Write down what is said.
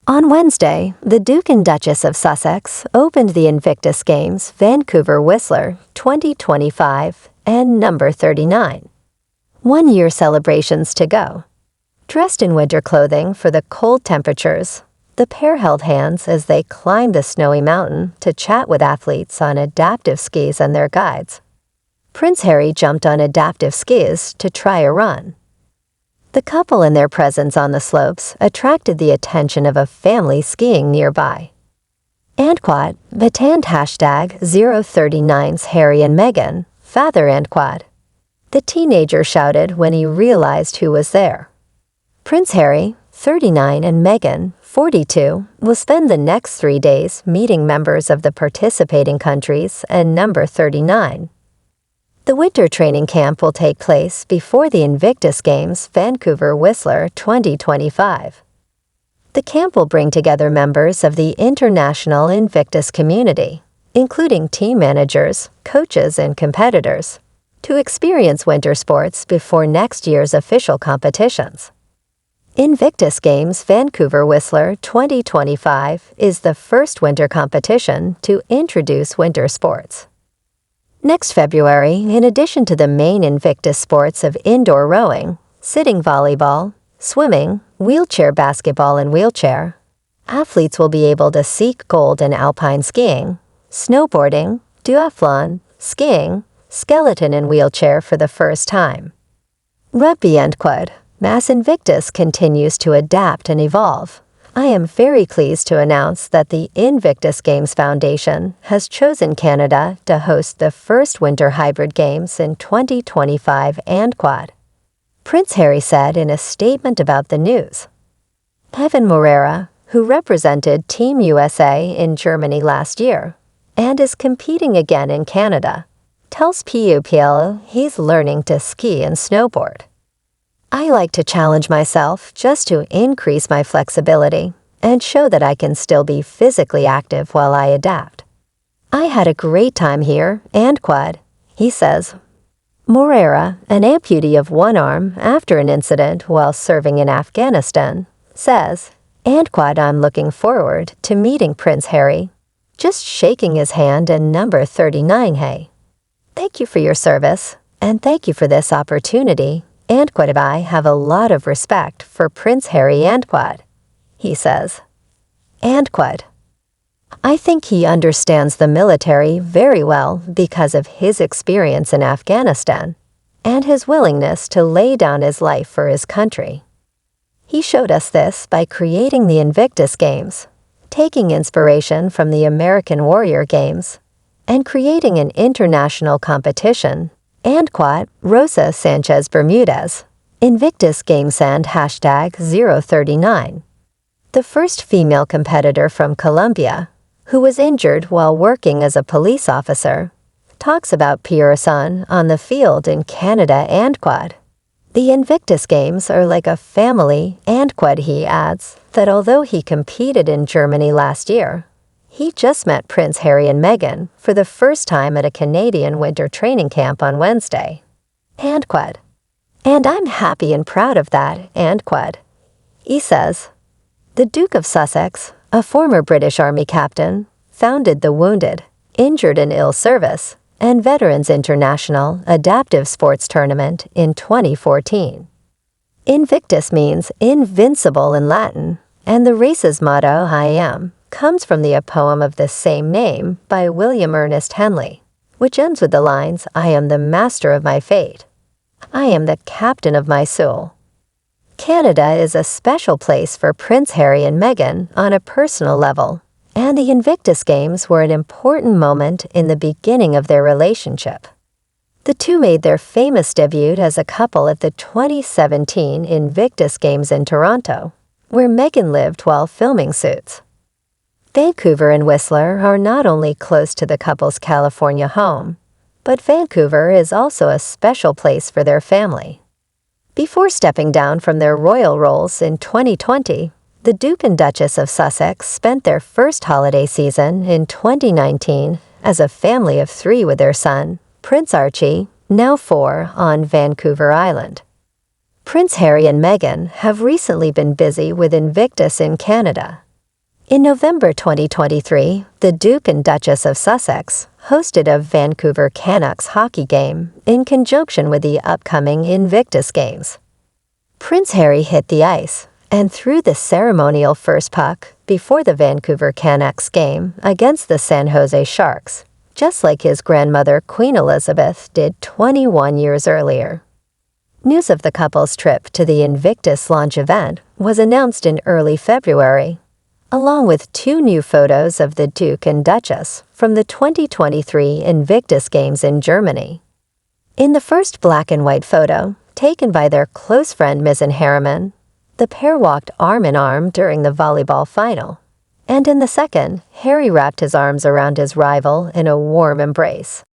On Wednesday, the Duke and Duchess of Sussex opened the Invictus Games Vancouver Whistler 2025 and number 39. 1 year celebrations to go. Dressed in winter clothing for the cold temperatures, the pair held hands as they climbed the snowy mountain to chat with athletes on adaptive skis and their guides. Prince Harry jumped on adaptive skis to try a run. The couple and their presence on the slopes attracted the attention of a family skiing nearby. Andquad Batand #039's Harry and Meghan, Father Andquad. The teenager shouted when he realized who was there. Prince Harry, 39, and Meghan, 42, will spend the next 3 days meeting members of the participating countries and number 39. The winter training camp will take place before the Invictus Games Vancouver Whistler 2025. The camp will bring together members of the international Invictus community, including team managers, coaches, and competitors, to experience winter sports before next year's official competitions. Invictus Games Vancouver Whistler 2025 is the first winter competition to introduce winter sports. Next February, in addition to the main Invictus sports of indoor rowing, sitting volleyball, swimming, wheelchair basketball and wheelchair, athletes will be able to seek gold in alpine skiing, snowboarding, duathlon, skiing, skeleton and wheelchair for the first time. Rugby and quad. Mass Invictus continues to adapt and evolve. I am very pleased to announce that the Invictus Games Foundation has chosen Canada to host the first Winter Hybrid Games in 2025 and quad. Prince Harry said in a statement about the news. Evan Moreira, who represented Team USA in Germany last year and is competing again in Canada, tells PUPL he's learning to ski and snowboard. I like to challenge myself just to increase my flexibility and show that I can still be physically active while I adapt. I had a great time here and quad, he says. Moreira, an amputee of one arm after an incident while serving in Afghanistan, says, and quad, I'm looking forward to meeting Prince Harry. Just shaking his hand and number 39, hey. Thank you for your service, and thank you for this opportunity. Andquad and I have a lot of respect for Prince Harry Andquad, he says. Andquad. I think he understands the military very well because of his experience in Afghanistan and his willingness to lay down his life for his country. He showed us this by creating the Invictus Games, taking inspiration from the American Warrior Games, and creating an international competition. Andquad Rosa Sanchez Bermudez, Invictus Gamesand #039. The first female competitor from Colombia, who was injured while working as a police officer, talks about Pierre Son on the field in Canada Andquad. The Invictus Games are like a family Andquad. He adds that although he competed in Germany last year, he just met Prince Harry and Meghan for the first time at a Canadian winter training camp on Wednesday. Andquad. And I'm happy and proud of that, Andquad. He says, the Duke of Sussex, a former British Army captain, founded the Wounded, Injured and Ill Service, and Veterans International Adaptive Sports Tournament in 2014. Invictus means invincible in Latin, and the race's motto, I am, comes from the poem of the same name by William Ernest Henley, which ends with the lines, I am the master of my fate. I am the captain of my soul. Canada is a special place for Prince Harry and Meghan on a personal level, and the Invictus Games were an important moment in the beginning of their relationship. The two made their famous debut as a couple at the 2017 Invictus Games in Toronto, where Meghan lived while filming Suits. Vancouver and Whistler are not only close to the couple's California home, but Vancouver is also a special place for their family. Before stepping down from their royal roles in 2020, the Duke and Duchess of Sussex spent their first holiday season in 2019 as a family of 3 with their son, Prince Archie, now 4, on Vancouver Island. Prince Harry and Meghan have recently been busy with Invictus in Canada, In November 2023, the Duke and Duchess of Sussex hosted a Vancouver Canucks hockey game in conjunction with the upcoming Invictus Games. Prince Harry hit the ice and threw the ceremonial first puck before the Vancouver Canucks game against the San Jose Sharks, just like his grandmother Queen Elizabeth did 21 years earlier. News of the couple's trip to the Invictus launch event was announced in early February, along with 2 new photos of the Duke and Duchess from the 2023 Invictus Games in Germany. In the first black and white photo, taken by their close friend Mizzen Harriman, the pair walked arm in arm during the volleyball final. And in the second, Harry wrapped his arms around his rival in a warm embrace.